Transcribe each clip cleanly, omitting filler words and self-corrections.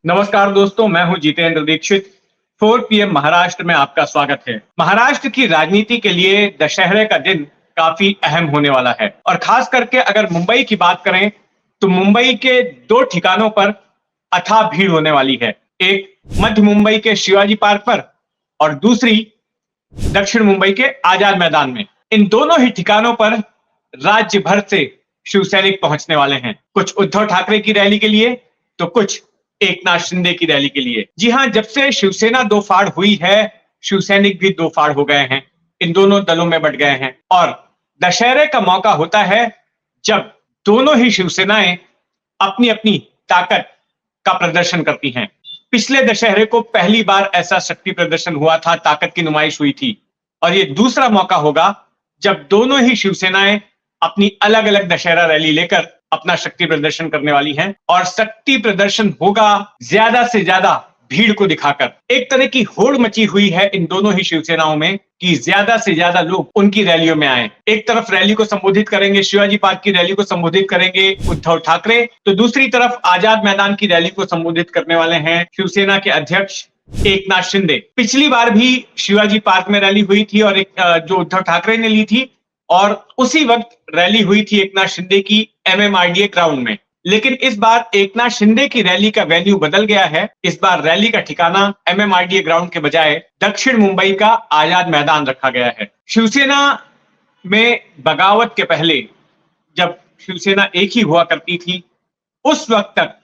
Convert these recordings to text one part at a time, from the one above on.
नमस्कार दोस्तों, मैं हूं जितेंद्र दीक्षित। 4 पीएम महाराष्ट्र में आपका स्वागत है। महाराष्ट्र की राजनीति के लिए दशहरे का दिन काफी अहम होने वाला है और खास करके अगर मुंबई की बात करें तो मुंबई के दो ठिकानों पर अथाह भीड़ होने वाली है। एक मध्य मुंबई के शिवाजी पार्क पर और दूसरी दक्षिण मुंबई के आजाद मैदान में। इन दोनों ही ठिकानों पर राज्य भर से शिव सैनिक पहुंचने वाले हैं। कुछ उद्धव ठाकरे की रैली के लिए तो कुछ एकनाथ शिंदे की रैली के लिए। जी हां, जब से शिवसेना दो फाड़ हुई है, शिव सैनिक भी दो फाड़ हो गए हैं, इन दोनों दलों में बंट गए हैं और दशहरे का मौका होता है जब दोनों ही शिवसेनाएं अपनी अपनी ताकत का प्रदर्शन करती हैं। पिछले दशहरे को पहली बार ऐसा शक्ति प्रदर्शन हुआ था, ताकत की नुमाइश हुई थी और ये दूसरा मौका होगा जब दोनों ही शिवसेनाएं अपनी अलग अलग दशहरा रैली लेकर अपना शक्ति प्रदर्शन करने वाली हैं और शक्ति प्रदर्शन होगा ज्यादा से ज्यादा भीड़ को दिखाकर। एक तरह की होड़ मची हुई है इन दोनों ही शिवसेनाओं में कि ज्यादा से ज्यादा लोग उनकी रैलियों में आए। एक तरफ रैली को संबोधित करेंगे, शिवाजी पार्क की रैली को संबोधित करेंगे उद्धव ठाकरे, तो दूसरी तरफ आजाद मैदान की रैली को संबोधित करने वाले हैं शिवसेना के अध्यक्ष एकनाथ शिंदे। पिछली बार भी शिवाजी पार्क में रैली हुई थी और जो उद्धव ठाकरे ने ली थी और उसी वक्त रैली हुई थी एकनाथ शिंदे की एमएमआरडीए ग्राउंड में। लेकिन इस बार एकनाथ शिंदे की रैली का वेन्यू बदल गया है। इस बार रैली का ठिकाना एमएमआरडीए ग्राउंड के बजाय दक्षिण मुंबई का आजाद मैदान रखा गया है। शिवसेना में बगावत के पहले जब शिवसेना एक ही हुआ करती थी, उस वक्त तक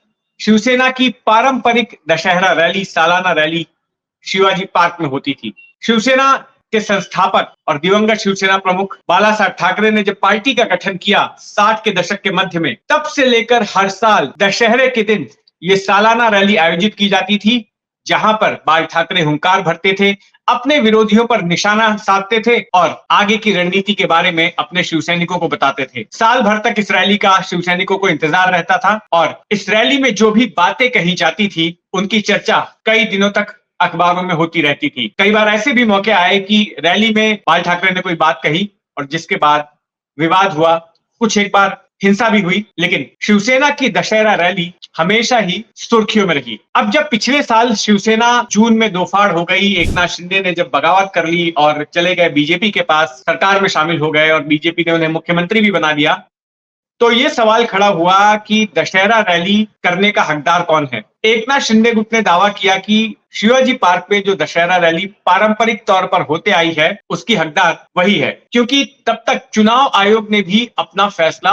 शिवसेना की पारंपरिक दशहरा रैली, सालाना रैली शिवाजी पार्क में होती थी। शिवसेना के संस्थापक और दिवंगत शिवसेना प्रमुख बाला साहब ठाकरे ने जब पार्टी का गठन किया 60 के दशक के मध्य में, तब से लेकर हर साल दशहरे के दिन ये सालाना रैली आयोजित की जाती थी, जहां पर बाल ठाकरे हुंकार भरते थे, अपने विरोधियों पर निशाना साधते थे और आगे की रणनीति के बारे में अपने शिवसैनिकों को बताते थे। साल भर तक इस रैली का शिवसैनिकों को इंतजार रहता था और इस रैली में जो भी बातें कही जाती थी, उनकी चर्चा कई दिनों तक अखबारों में होती रहती थी। कई बार ऐसे भी मौके आए कि रैली में बाल ठाकरे ने कोई बात कही और जिसके बाद विवाद हुआ, कुछ एक बार हिंसा भी हुई, लेकिन शिवसेना की दशहरा रैली हमेशा ही सुर्खियों में रही। अब जब पिछले साल शिवसेना जून में दो फाड़ हो गई, एकनाथ शिंदे ने जब बगावत कर ली और चले गए बीजेपी के पास, सरकार में शामिल हो गए और बीजेपी ने उन्हें मुख्यमंत्री भी बना दिया, तो ये सवाल खड़ा हुआ कि दशहरा रैली करने का हकदार कौन है। एकनाथ शिंदे गुट ने दावा किया कि शिवाजी पार्क पे जो दशहरा रैली पारंपरिक तौर पर होते आई है, उसकी हकदार वही है, क्योंकि तब तक चुनाव आयोग ने भी अपना फैसला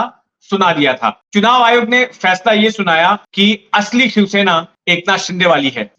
सुना दिया था। चुनाव आयोग ने फैसला ये सुनाया कि असली शिवसेना एकनाथ शिंदे वाली है।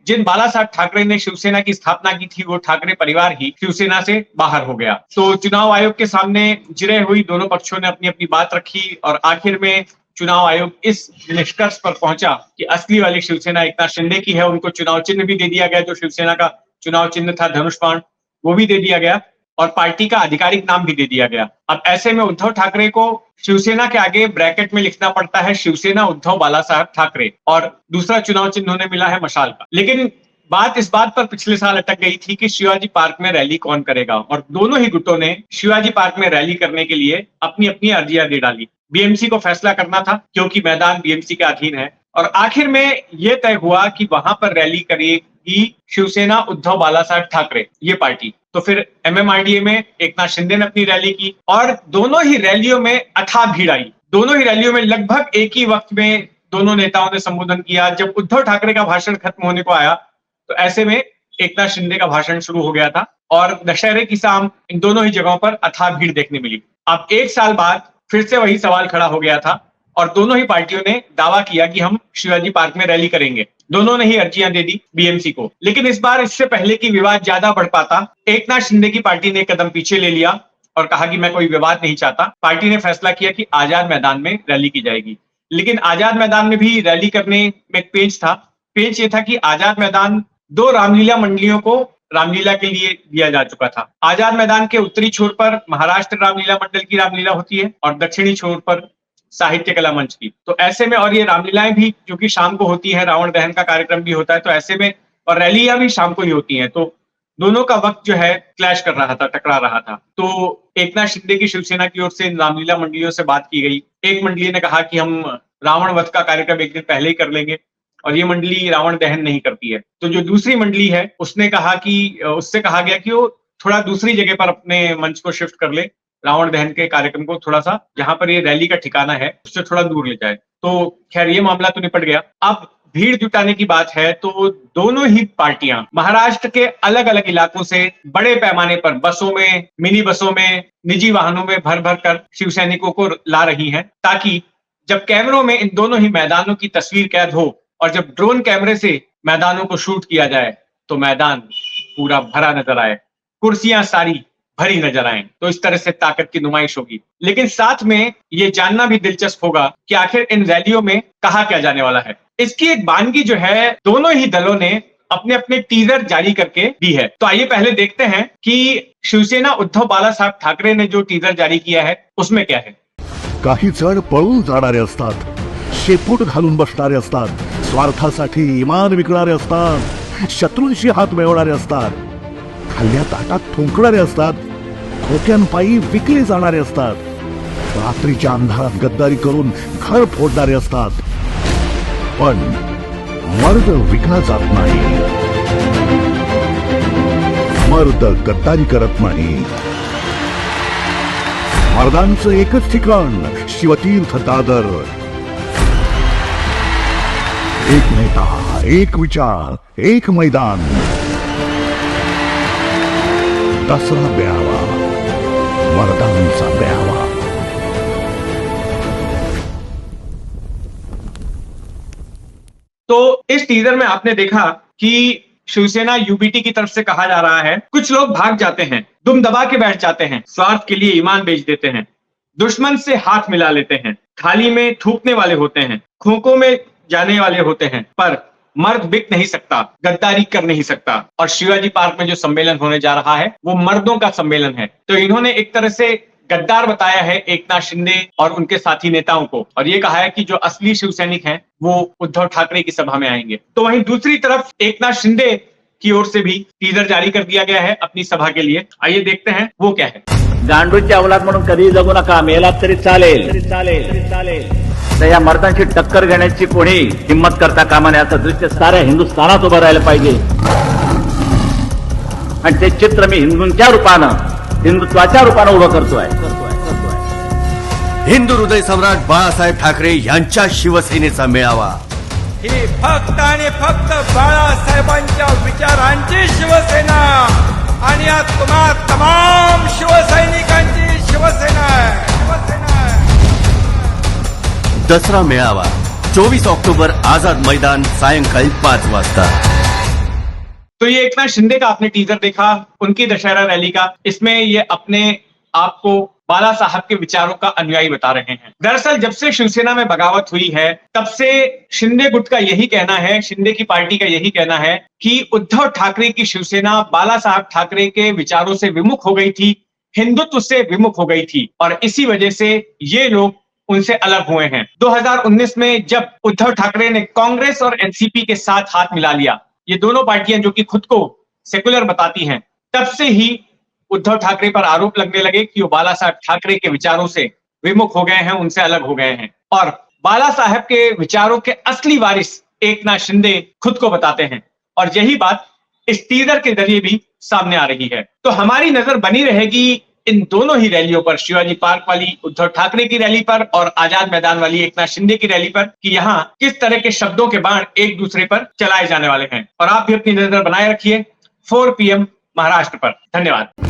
जिन बाला साहब ठाकरे ने शिवसेना की स्थापना की थी, वो ठाकरे परिवार ही शिवसेना से बाहर हो गया। तो चुनाव आयोग के सामने जिरह हुई, दोनों पक्षों ने अपनी अपनी बात रखी और आखिर में चुनाव आयोग इस निष्कर्ष पर पहुंचा कि असली वाली शिवसेना एकनाथ शिंदे की है। उनको चुनाव चिन्ह भी दे दिया गया, जो शिवसेना का चुनाव चिन्ह था धनुष बाण, वो भी दे दिया गया और पार्टी का आधिकारिक नाम भी दे दिया गया। अब ऐसे में उद्धव ठाकरे को शिवसेना के आगे ब्रैकेट में लिखना पड़ता है शिवसेना उद्धव बाला साहब ठाकरे और दूसरा चुनाव चिन्ह उन्हें मिला है मशाल का। लेकिन बात इस बात पर पिछले साल अटक गई थी कि शिवाजी पार्क में रैली कौन करेगा और दोनों ही गुटों ने शिवाजी पार्क में रैली करने के लिए अपनी अपनी अर्जियां दे डाली। बीएमसी को फैसला करना था क्योंकि मैदान बीएमसी के अधीन है और आखिर में यह तय हुआ कि वहां पर रैली करेगी शिवसेना उद्धव बाला साहब ठाकरे, ये पार्टी। तो फिर एमएमआरडीए में एकनाथ शिंदे ने अपनी रैली की और दोनों ही रैलियों में अथाह भीड़ आई। दोनों ही रैलियों में लगभग एक ही वक्त में दोनों नेताओं ने संबोधन किया। जब उद्धव ठाकरे का भाषण खत्म होने को आया तो ऐसे में एकनाथ शिंदे का भाषण शुरू हो गया था और दशहरे की शाम इन दोनों ही जगहों पर अथाह भीड़ देखने मिली। अब एक साल बाद फिर से वही सवाल खड़ा हो गया था और दोनों ही पार्टियों ने दावा किया कि हम शिवाजी पार्क में रैली करेंगे। दोनों ने ही अर्जियां दे दी बीएमसी को। लेकिन इस बार इससे पहले कि विवाद ज्यादा बढ़ पाता, एकनाथ शिंदे की पार्टी ने एक कदम पीछे ले लिया और कहा कि मैं कोई विवाद नहीं चाहता। पार्टी ने फैसला किया कि आजाद मैदान में रैली की जाएगी। लेकिन आजाद मैदान में भी रैली करने में एक पेंच था। पेंच ये था कि आजाद मैदान दो रामलीला मंडलियों को रामलीला के लिए दिया जा चुका था। आजाद मैदान के उत्तरी छोर पर महाराष्ट्र रामलीला मंडल की रामलीला होती है और दक्षिणी छोर पर साहित्य कला मंच की। तो ऐसे में, और ये रामलीलाएं भी जो कि शाम को होती है, रावण दहन का कार्यक्रम भी होता है, तो ऐसे में और रैलियां भी शाम को ही होती हैं, तो दोनों का वक्त जो है क्लैश कर रहा था, टकरा रहा था। तो एकनाथ शिंदे की शिवसेना की ओर से इन रामलीला मंडलियों से बात की गई। एक मंडली ने कहा कि हम रावण वध का कार्यक्रम एक दिन पहले ही कर लेंगे और ये मंडली रावण दहन नहीं करती है। तो जो दूसरी मंडली है उससे कहा गया कि वो थोड़ा दूसरी जगह पर अपने मंच को शिफ्ट कर ले, रावण दहन के कार्यक्रम को थोड़ा सा जहां पर ये रैली का ठिकाना है उससे थोड़ा दूर ले जाए। तो खैर ये मामला तो निपट गया। अब भीड़ जुटाने की बात है तो दोनों ही पार्टियां महाराष्ट्र के अलग अलग इलाकों से बड़े पैमाने पर बसों में, मिनी बसों में, निजी वाहनों में भर भर कर शिव सैनिकों को ला रही हैं, ताकि जब कैमरों में इन दोनों ही मैदानों की तस्वीर कैद हो और जब ड्रोन कैमरे से मैदानों को शूट किया जाए तो मैदान पूरा भरा नजर आए, कुर्सियां सारी भरी नजर आए। तो इस तरह से ताकत की नुमाइश होगी। लेकिन साथ में ये जानना भी दिलचस्प होगा कि आखिर इन रैलियों में कहा क्या जाने वाला है। इसकी एक वानगी जो है दोनों ही दलों ने अपने अपने टीजर जारी करके दी है। तो आइए पहले देखते हैं कि शिवसेना उद्धव बाळासाहेब ठाकरे ने जो टीजर जारी किया है उसमें क्या है। काही जण पळून जाणारे असतात, शेपूट घालून बसणारे असतात, स्वार्थासाठी इमान विकणारे असतात, शत्रूंशी हात मिळवणारे असतात, खाल्ल्या ताटात थुंकणारे असतात, खोक्यांपायी विकले जाणारे असतात, रात्रीच्या अंधारात गद्दारी करून घर फोडणारे असतात, पण मर्द विकला जात नाही, मर्द गद्दारी करत नाही। मर्दांचं एकच ठिकाण शिवतीर्थ दादर। एक नेता, एक विचार, एक मैदान, दसरा मेळावा, मर्दांचा मेळावा। तो इस टीजर में आपने देखा कि शिवसेना यूबीटी की तरफ से कहा जा रहा है कुछ लोग भाग जाते हैं, दुम दबा के बैठ जाते हैं, स्वार्थ के लिए ईमान बेच देते हैं, दुश्मन से हाथ मिला लेते हैं, थाली में थूकने वाले होते हैं, खोखों में जाने वाले होते हैं, पर मर्द बिक नहीं सकता, गद्दारी कर नहीं सकता। और शिवाजी पार्क में जो सम्मेलन होने जा रहा है वो मर्दों का सम्मेलन है। तो इन्होंने एक तरह से गद्दार बताया है एकनाथ शिंदे और उनके साथी नेताओं को, और ये कहा है कि जो असली शिव सैनिक हैं वो उद्धव ठाकरे की सभा में आएंगे। तो वहीं दूसरी तरफ एकनाथ शिंदे की ओर से भी टीजर जारी कर दिया गया है अपनी सभा के लिए। आइए देखते हैं वो क्या है। गांडूची अवलाद म्हणून कधीही जगू नका, मेलात तरी चालेल, तर या मर्दांची टक्कर घेण्याची कोणी हिंमत करता कामा नये असं दृश्य साऱ्या हिंदुस्थानात उभं राहिलं पाहिजे। आणि ते चित्र मी हिंदूंच्या रूपानं, हिंदुत्वाच्या रूपानं उभं करतोय। हिंदू हृदय सम्राट बाळासाहेब ठाकरे यांच्या शिवसेनेचा मेळावा ही फक्त आणि फक्त बाळासाहेबांच्या विचारांची शिवसेना आणि या तुम्हा तमाम शिवसैनिकांची शिवसेना आहे। दसरा मेळावा 24 ऑक्टोबर आझाद मैदान, सायंकाळी 5 वाजता। तो ये एकनाथ शिंदे का आपने टीजर देखा उनकी दशहरा रैली का। इसमें ये अपने आप को बाला साहब के विचारों का अनुयायी बता रहे हैं। दरअसल जब से शिवसेना में बगावत हुई है तब से शिंदे गुट का यही कहना है, शिंदे की पार्टी का यही कहना है कि उद्धव ठाकरे की शिवसेना बाला साहब ठाकरे के विचारों से विमुख हो गई थी, हिंदुत्व से विमुख हो गई थी, और इसी वजह से ये लोग उनसे अलग हुए हैं। 2019 में जब उद्धव ठाकरे ने कांग्रेस और एनसीपी के साथ हाथ मिला लिया, ये दोनों पार्टियां जो कि खुद को सेकुलर बताती हैं, तब से ही उद्धव ठाकरे पर आरोप लगने लगे कि वो बाला साहब ठाकरे के विचारों से विमुख हो गए हैं, उनसे अलग हो गए हैं। और बाला साहब के विचारों के असली वारिस एकनाथ शिंदे खुद को बताते हैं, और यही बात इस टीजर के जरिए भी सामने आ रही है। तो हमारी नजर बनी रहेगी इन दोनों ही रैलियों पर, शिवाजी पार्क वाली उद्धव ठाकरे की रैली पर और आजाद मैदान वाली एकनाथ शिंदे की रैली पर, कि यहाँ किस तरह के शब्दों के बाण एक दूसरे पर चलाए जाने वाले हैं। और आप भी अपनी नजर बनाए रखिए 4 PM महाराष्ट्र पर। धन्यवाद।